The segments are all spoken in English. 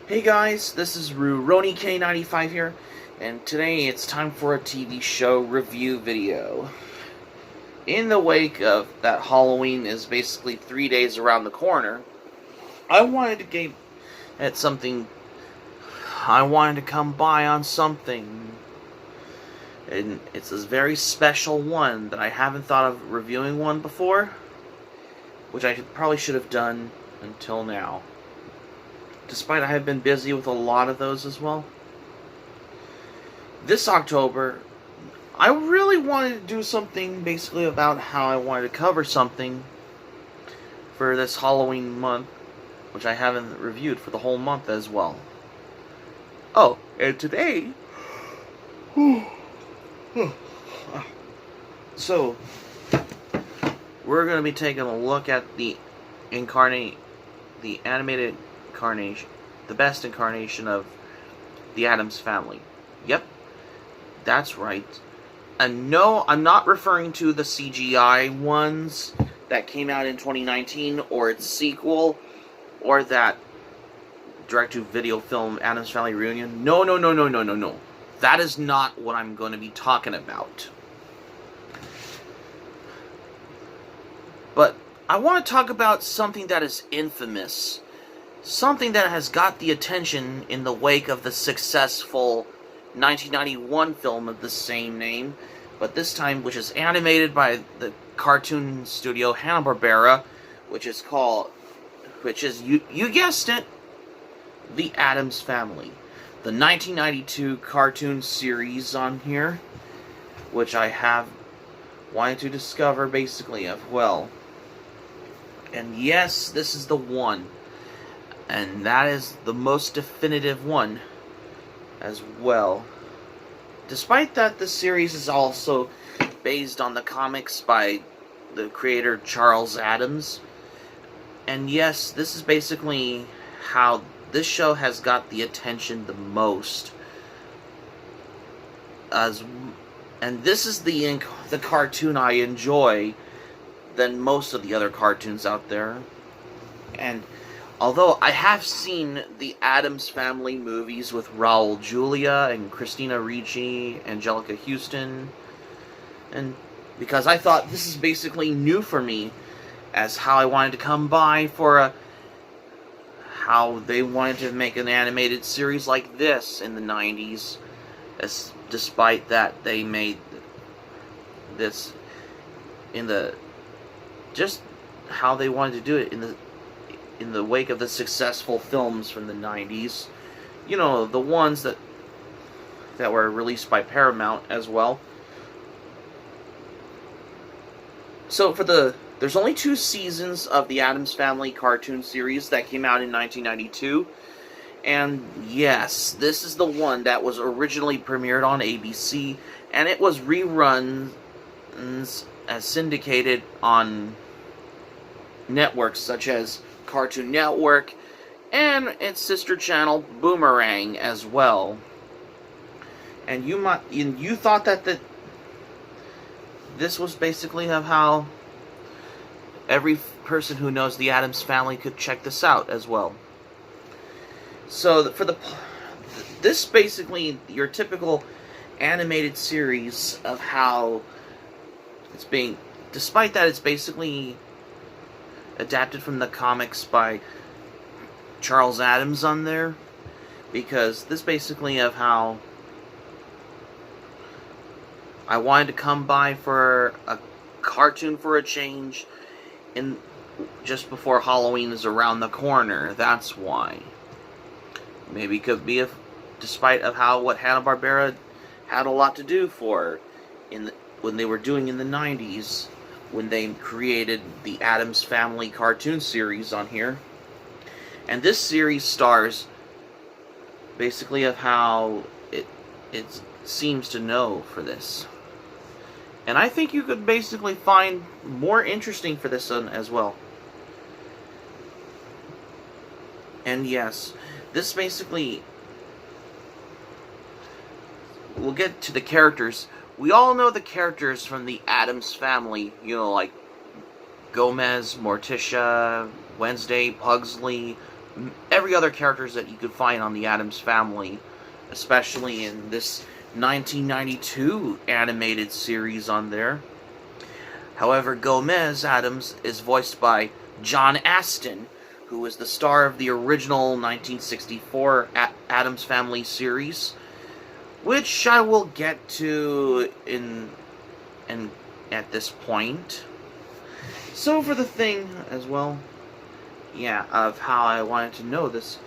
Hey guys, this is RoniK95 here, and today it's time for a TV show review video. In the wake of that Halloween is basically 3 days around the corner, I wanted to get at something. I wanted to come by on something, and it's a very special one that I haven't thought of reviewing one before, which I probably should have done until now. Despite I have been busy with a lot of those as well. This October, I really wanted to do something basically about how I wanted to cover something for this Halloween month, which I haven't reviewed for the whole month as well. Oh, and today, so we're going to be taking a look at the animated incarnation, the best incarnation of the Addams Family. Yep, that's right. And no, I'm not referring to the CGI ones that came out in 2019, or its sequel, or that direct-to-video film Addams Family Reunion. No. That is not what I'm going to be talking about. But I want to talk about something that is infamous. Something that has got the attention in the wake of the successful 1991 film of the same name, but this time which is animated by the cartoon studio Hanna-Barbera, which is, you guessed it, The Addams Family. The 1992 cartoon series on here, which I have wanted to discover basically as well. And yes, this is the one. And that is the most definitive one as well. Despite that, the series is also based on the comics by the creator Charles Addams. And yes, this is basically how this show has got the attention the most. And this is the cartoon I enjoy than most of the other cartoons out there. And although I have seen the Addams Family movies with Raul Julia and Christina Ricci, Angelica Houston, and because I thought this is basically new for me, as how I wanted to come by for how they wanted to make an animated series like this in the 90s, despite that they made this just how they wanted to do it in the wake of the successful films from the 90s. You know, the ones that were released by Paramount as well. So there's only 2 seasons of the Addams Family cartoon series that came out in 1992. And yes, this is the one that was originally premiered on ABC, and it was rerun as syndicated on networks such as Cartoon Network and its sister channel Boomerang as well. And you thought that this was basically of how every person who knows the Addams Family could check this out as well. So this basically your typical animated series of how it's being, despite that it's basically adapted from the comics by Charles Addams on there, because this basically of how I wanted to come by for a cartoon for a change in just before Halloween is around the corner. That's why. Maybe it could be despite of how what Hanna-Barbera had a lot to do for when they were doing in the 90s, when they created the Addams Family cartoon series on here. And this series stars basically of how it seems to know for this. And I think you could basically find more interesting for this one as well. And yes, this basically, we'll get to the characters. We all know the characters from the Addams Family, you know, like Gomez, Morticia, Wednesday, Pugsley, every other characters that you could find on the Addams Family, especially in this 1992 animated series on there. However, Gomez Addams is voiced by John Astin, who was the star of the original 1964 Addams Family series, which I will get to at this point. So for the thing as well, yeah, of how I wanted to know this,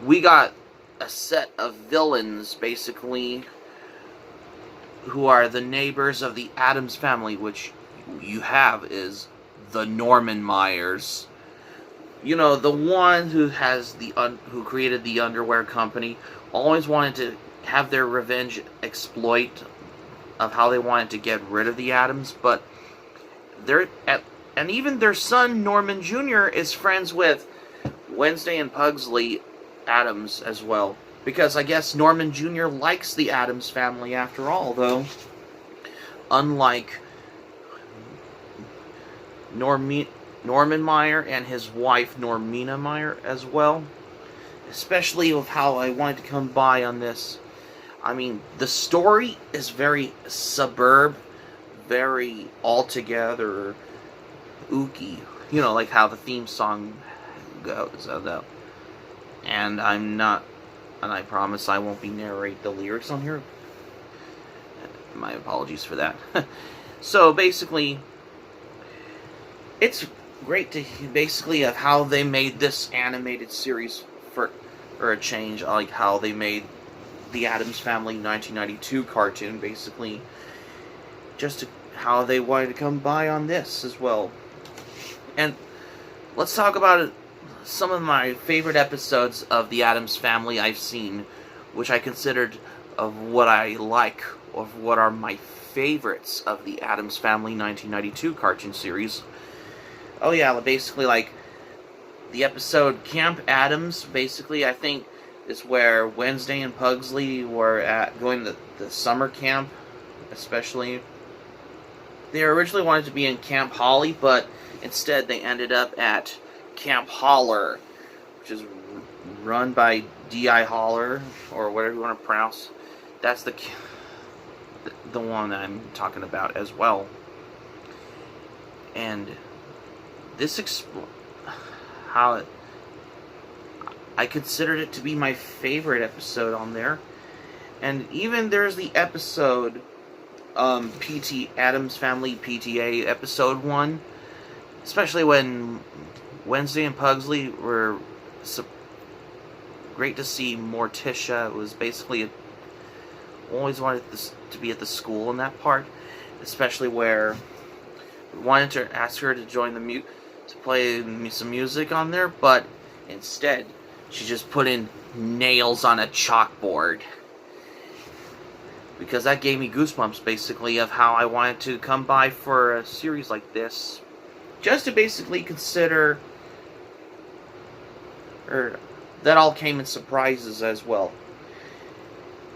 we got a set of villains, basically, who are the neighbors of the Addams Family, which you have is the Norman Myers. You know, the one who has who created the underwear company, always wanted to have their revenge exploit of how they wanted to get rid of the Addams, but and even their son Norman Jr. is friends with Wednesday and Pugsley Addams as well, because I guess Norman Jr. likes the Addams Family after all, though. Unlike Norman Meyer and his wife Normina Meyer as well. Especially with how I wanted to come by on this. I mean, the story is very suburb, very altogether ooky. You know, like how the theme song goes. And I promise I won't be narrate the lyrics on here. My apologies for that. So basically, it's great to basically of how they made this animated series for a change, like how they made the Addams Family 1992 cartoon, basically, just how they wanted to come by on this as well. And let's talk about some of my favorite episodes of the Addams Family I've seen, which I considered of what I like, of what are my favorites of the Addams Family 1992 cartoon series. Oh yeah, basically like the episode Camp Addams, basically I think is where Wednesday and Pugsley were going to the summer camp, especially. They originally wanted to be in Camp Holly, but instead they ended up at Camp Holler, which is run by D.I. Holler, or whatever you want to pronounce. That's the one I'm talking about as well. And this how I considered it to be my favorite episode on there. And even there's the episode Addams Family PTA episode 1, especially when Wednesday and Pugsley were great to see. Morticia was basically always wanted this to be at the school in that part, especially where we wanted to ask her to join to play me some music on there, but instead she just put in nails on a chalkboard. Because that gave me goosebumps, basically, of how I wanted to come by for a series like this. Just to basically consider, that all came in surprises as well.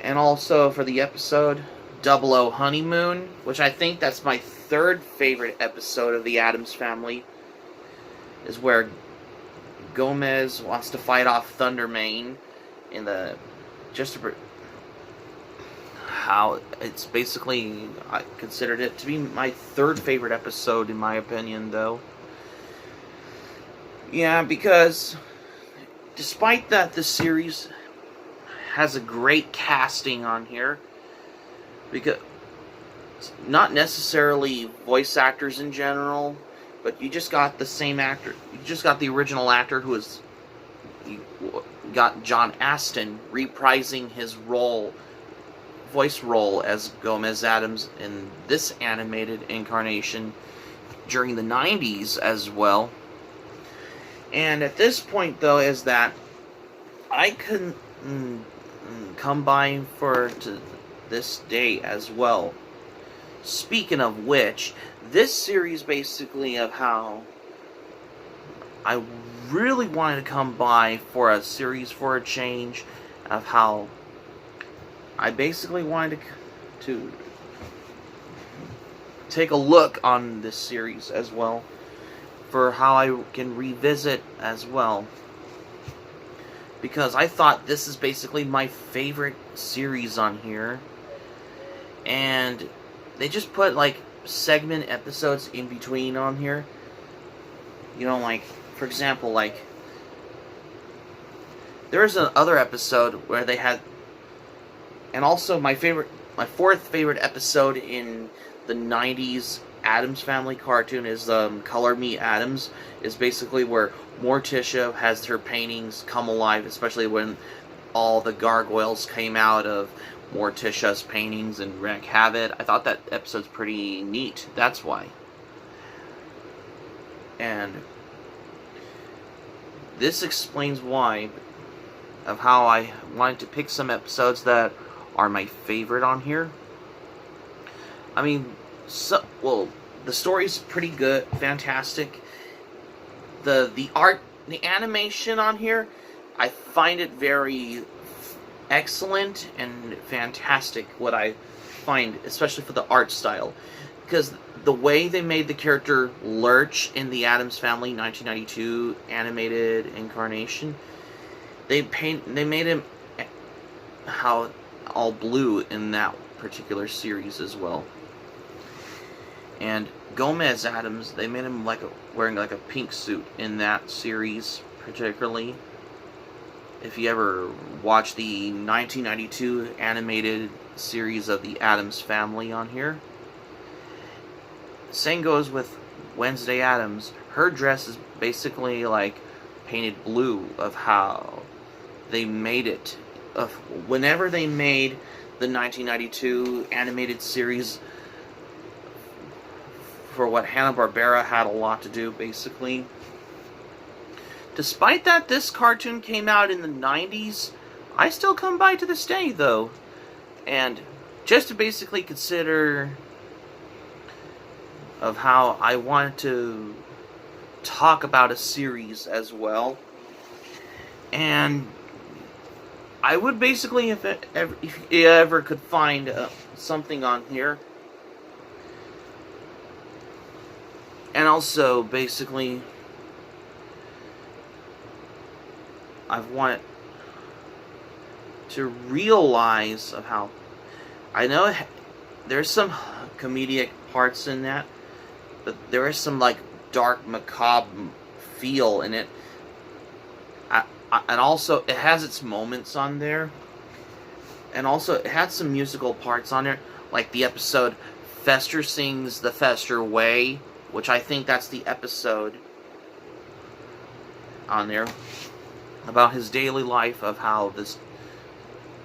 And also for the episode 00 Honeymoon, which I think that's my third favorite episode of the Addams Family, is where Gomez wants to fight off Thundermane in the how it's basically, I considered it to be my third favorite episode in my opinion, though. Yeah, because despite that the series has a great casting on here, because not necessarily voice actors in general, but you just got the same actor. You just got the original actor who is, you got John Astin reprising his voice role as Gomez Addams in this animated incarnation during the 90s as well. And at this point, though, is that I couldn't come by to this day as well. Speaking of which, this series basically of how I really wanted to come by for a series for a change, of how I basically wanted to take a look on this series as well, for how I can revisit as well. because I thought this is basically my favorite series on here. And they just put, like, segment episodes in between on here. You know, like, for example, like, there's another episode where they had, and also my fourth favorite episode in the 90s Addams Family cartoon is Color Me Addams, is basically where Morticia has her paintings come alive, especially when all the gargoyles came out of Morticia's paintings and wreak havoc. I thought that episode's pretty neat, that's why. And this explains why, of how I wanted to pick some episodes that are my favorite on here. I mean, well, the story's pretty good, fantastic. The art, the animation on here, I find it very excellent and fantastic, what I find, especially for the art style. Because the way they made the character Lurch in the Addams Family 1992 animated incarnation, they made him how all blue in that particular series as well. And Gomez Addams, they made him wearing like a pink suit in that series particularly. If you ever watch the 1992 animated series of the Addams Family on here. Same goes with Wednesday Addams. Her dress is basically like painted blue, of how they made it. Whenever they made the 1992 animated series, for what Hanna-Barbera had a lot to do, basically. Despite that this cartoon came out in the 90s, I still come by to this day, though. And just to basically consider of how I wanted to talk about a series as well. And I would basically, if you ever could find something on here. And also, basically, I've wanted to realize of how, I know there's some comedic parts in that, but there is some like dark, macabre feel in it. And also, it has its moments on there. And also, it had some musical parts on there, like the episode Fester Sings the Fester Way, which I think that's the episode on there about his daily life, of how this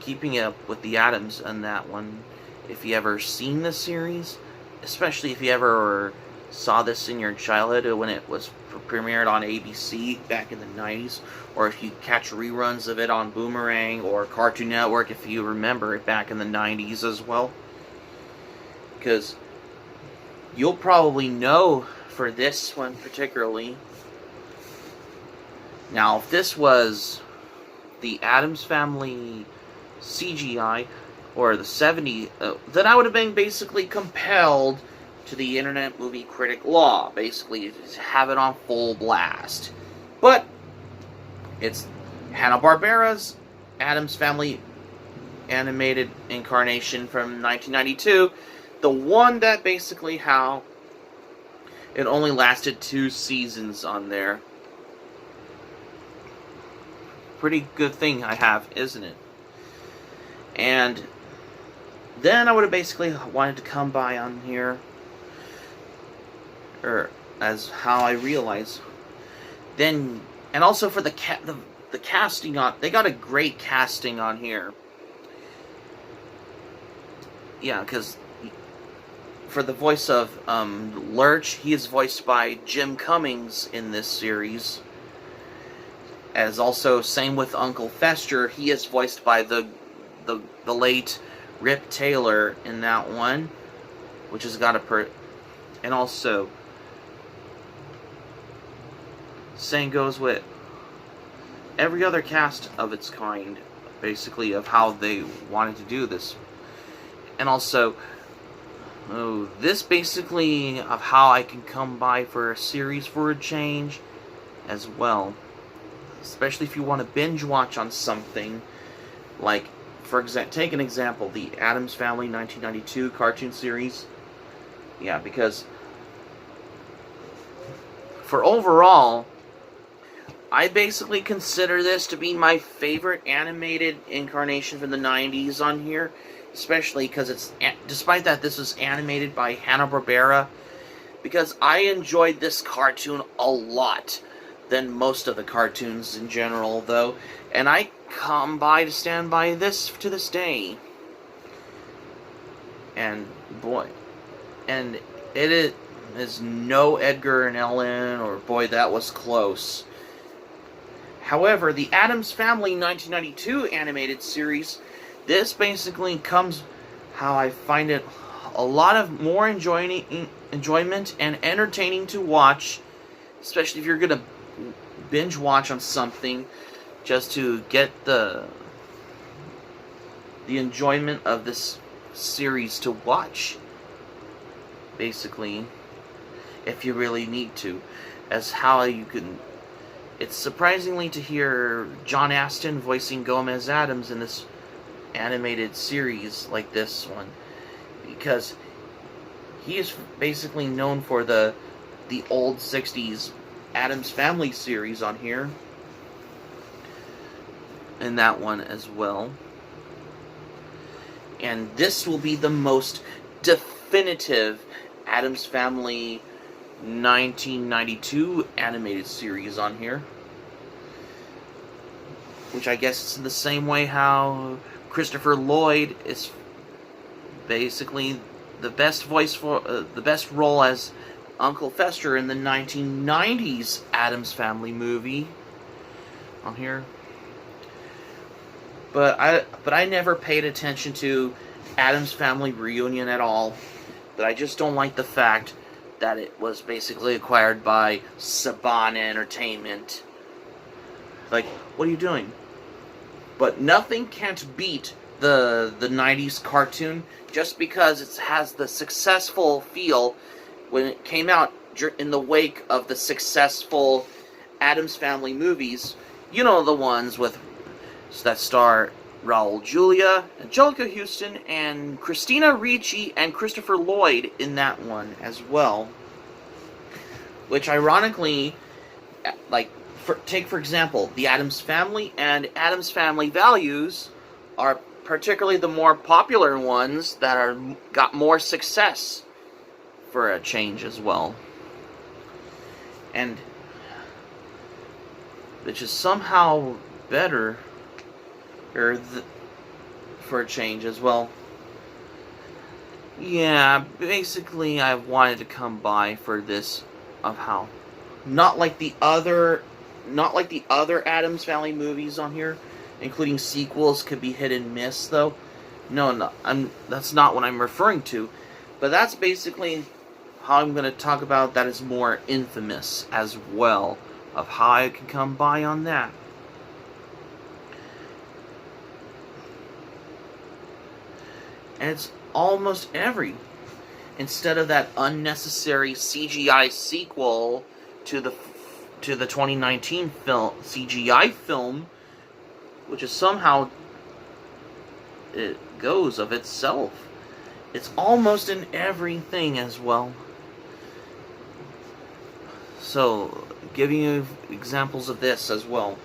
keeping up with the Addams and that one. If you ever seen the series, especially if you ever saw this in your childhood when it was premiered on ABC back in the 90s, or if you catch reruns of it on Boomerang or Cartoon Network, if you remember it back in the 90s as well. Because you'll probably know for this one particularly. Now, if this was the Addams Family CGI or the 70s, then I would have been basically compelled to the Internet Movie Critic Law, basically to have it on full blast. But it's Hanna-Barbera's Addams Family animated incarnation from 1992, the one that basically how it only lasted 2 seasons on there. Pretty good thing I have, isn't it? And then I would have basically wanted to come by on here, or as how I realize. Then, and also for the casting on, they got a great casting on here. Yeah, because for the voice of Lurch, he is voiced by Jim Cummings in this series. As also, same with Uncle Fester, he is voiced by the late Rip Taylor in that one, which has got and also, same goes with every other cast of its kind, basically, of how they wanted to do this. And also, this basically of how I can come by for a series for a change as well. especially if you want to binge watch on something, like, take an example, the Addams Family 1992 cartoon series. Yeah, because for overall, I basically consider this to be my favorite animated incarnation from the 90s on here, especially because despite that this was animated by Hanna-Barbera, because I enjoyed this cartoon a lot than most of the cartoons in general, though, and I come by to stand by this to this day. And boy, and it is no Edgar and Ellen, or boy, that was close. However, the Addams Family 1992 animated series, this basically comes how I find it a lot of more enjoyment and entertaining to watch, especially if you're going to binge watch on something, just to get the enjoyment of this series to watch, basically, if you really need to, as how you can. It's surprisingly to hear John Astin voicing Gomez Addams in this animated series like this one, because he is basically known for the old 60s Addams Family series on here, and that one as well. And this will be the most definitive Addams Family 1992 animated series on here, which I guess is in the same way how Christopher Lloyd is basically the best voice for the best role as Uncle Fester in the 1990s Addams Family movie on here. But I never paid attention to Addams Family Reunion at all. But I just don't like the fact that it was basically acquired by Saban Entertainment. Like, what are you doing? But nothing can't beat the 90s cartoon just because it has the successful feel when it came out in the wake of the successful Addams Family movies. You know, the ones that star Raul Julia, Angelica Houston, and Christina Ricci and Christopher Lloyd in that one as well. Which ironically, like, take for example, the Addams Family and Addams Family Values are particularly the more popular ones that got more success for a change as well. And which is somehow better for a change as well. Yeah, basically I wanted to come by for this of how not like the other Addams Family movies on here, including sequels, could be hit and miss though. No, that's not what I'm referring to. But that's basically how I'm going to talk about that is more infamous as well, of how I can come by on that. And it's almost instead of that unnecessary CGI sequel to the 2019 film, CGI film, which is somehow it goes of itself. It's almost in everything as well. So, giving you examples of this as well,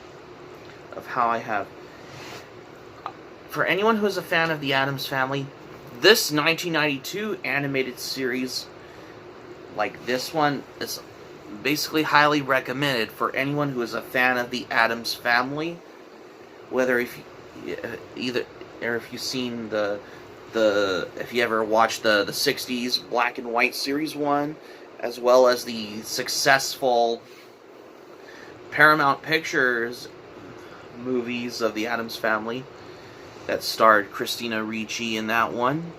of how I have. For anyone who is a fan of the Addams Family, this 1992 animated series, like this one, is basically highly recommended for anyone who is a fan of the Addams Family. Whether if you've seen if you ever watched the 60s black and white series one, as well as the successful Paramount Pictures movies of the Addams Family that starred Christina Ricci in that one.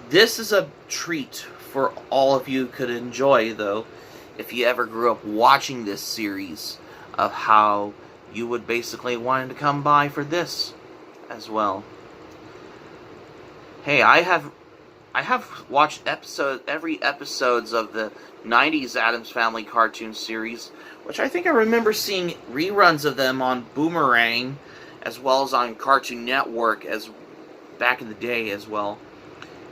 This is a treat for all of you could enjoy, though, if you ever grew up watching this series, of how you would basically want to come by for this as well. Hey, I have I have watched every episodes of the 90s Addams Family cartoon series, which I think I remember seeing reruns of them on Boomerang, as well as on Cartoon Network as back in the day as well.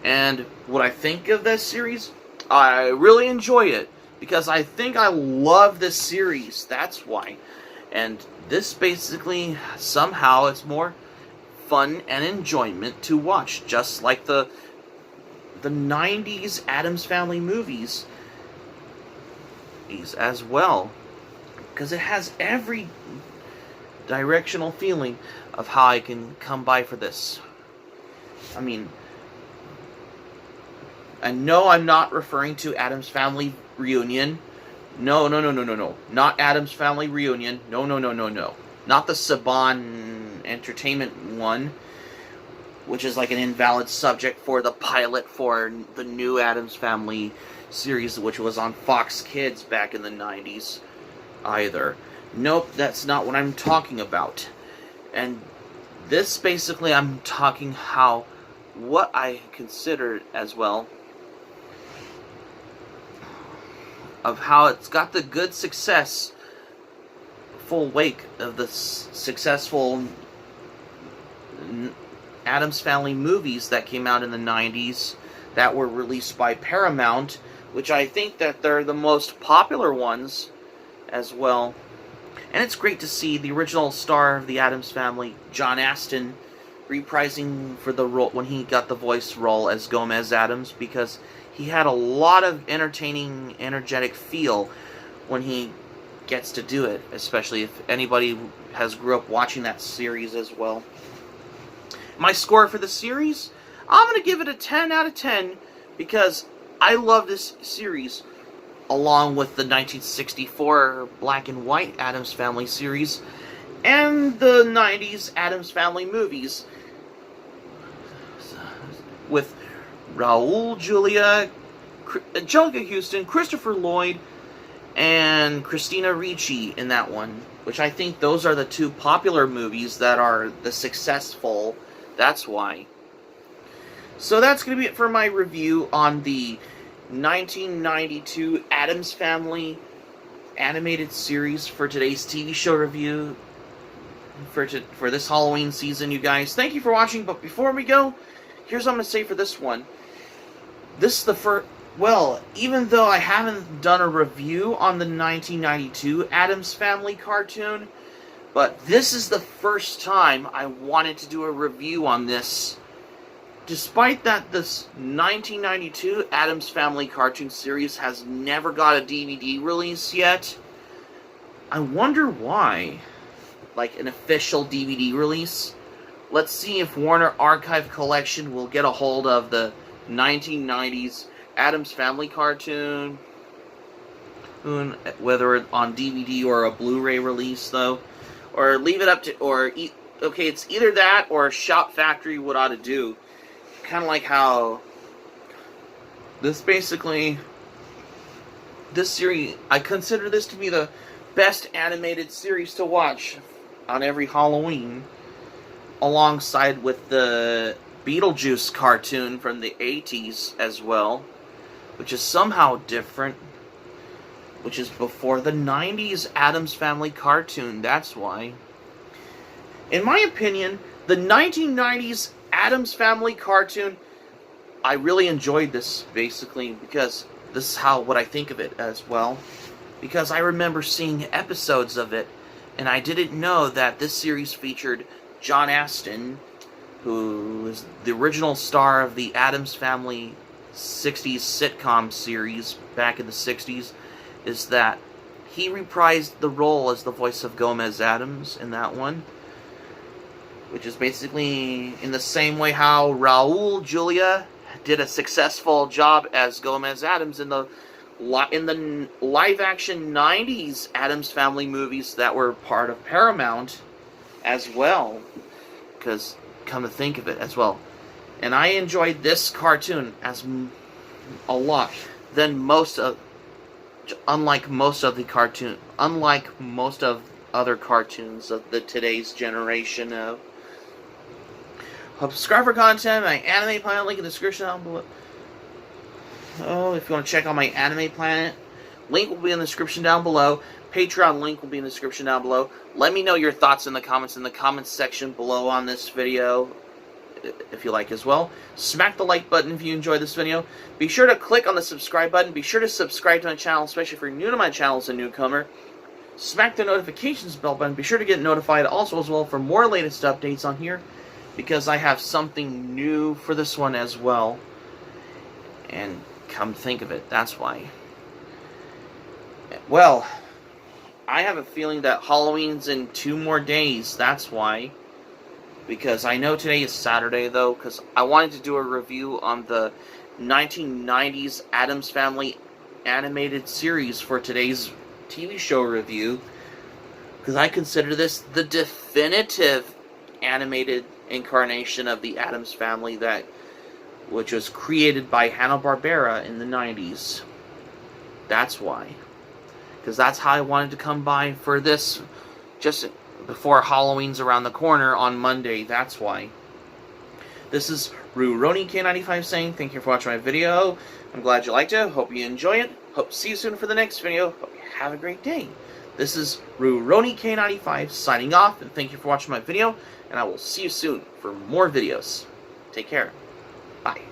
And what I think of this series, I really enjoy it, because I think I love this series, that's why. And this basically, somehow, it's more fun and enjoyment to watch, just like the 90s Addams Family movies as well, because it has every directional feeling of how I can come by for this. I mean, and no, I'm not referring to Addams Family Reunion. No. Not Addams Family Reunion. No. Not the Saban Entertainment one, which is like an invalid subject for the pilot for the new Addams Family series, which was on Fox Kids back in the 90s, either. Nope, that's not what I'm talking about. And this, basically, I'm talking what I consider as well, of how it's got the good success, full wake of the successful Addams Family movies that came out in the 90s that were released by Paramount, which I think that they're the most popular ones as well. And it's great to see the original star of the Addams Family, John Astin, reprising for the role when he got the voice role as Gomez Addams, because he had a lot of entertaining, energetic feel when he gets to do it, especially if anybody has grew up watching that series as well. My score for the series, I'm going to give it a 10 out of 10, because I love this series, along with the 1964 black and white Addams Family series, and the 90s Addams Family movies, with Raul Julia, Angelica Houston, Christopher Lloyd, and Christina Ricci in that one, which I think those are the two popular movies that are the successful. That's why. So that's going to be it for my review on the 1992 Addams Family animated series for today's TV show review for this Halloween season, you guys. Thank you for watching, but before we go, here's what I'm going to say for this one. This is the first... Well, even though I haven't done a review on the 1992 Addams Family cartoon, but this is the first time I wanted to do a review on this. Despite that this 1992 Addams Family cartoon series has never got a DVD release yet, I wonder why. Like an official DVD release. Let's see if Warner Archive Collection will get a hold of the 1990s Addams Family cartoon, whether on DVD or a Blu-ray release, though, or leave it up to, okay, it's either that or Shout Factory what ought to do. Kind of like how this series, I consider this to be the best animated series to watch on every Halloween, alongside with the Beetlejuice cartoon from the 80s as well, which is somehow different, which is before the 90s Addams Family cartoon, that's why. In my opinion, the 1990s Addams Family cartoon, I really enjoyed this, basically, because this is what I think of it as well. Because I remember seeing episodes of it, and I didn't know that this series featured John Astin, who is the original star of the Addams Family 60s sitcom series back in the 60s, is that he reprised the role as the voice of Gomez Addams in that one, which is basically in the same way how Raul Julia did a successful job as Gomez Addams in the live-action 90s Addams Family movies that were part of Paramount as well, because come to think of it as well. And I enjoyed this cartoon as a lot than unlike most of other cartoons of today's generation of. Subscribe for content, my anime plan link in the description down below. Oh, if you want to check out my Anime Planet, link will be in the description down below. Patreon link will be in the description down below. Let me know your thoughts in the comments section below on this video, if you like as well. Smack the like button if you enjoyed this video. Be sure to click on the subscribe button. Be sure to subscribe to my channel, especially if you're new to my channel as a newcomer. Smack the notifications bell button. Be sure to get notified also as well for more latest updates on here, because I have something new for this one as well. And come think of it, that's why. Well, I have a feeling that Halloween's in 2 more days, that's why. Because I know today is Saturday, though, because I wanted to do a review on the 1990s Addams Family animated series for today's TV show review. Because I consider this the definitive animated incarnation of the Addams Family, which was created by Hanna-Barbera in the 90s. That's why. Because that's how I wanted to come by for this, just before Halloween's around the corner on Monday. That's why. This is RuRoniK95 saying thank you for watching my video. I'm glad you liked it. Hope you enjoy it. Hope to see you soon for the next video. Hope you have a great day. This is RuRoniK95 signing off, and thank you for watching my video, and I will see you soon for more videos. Take care. Bye.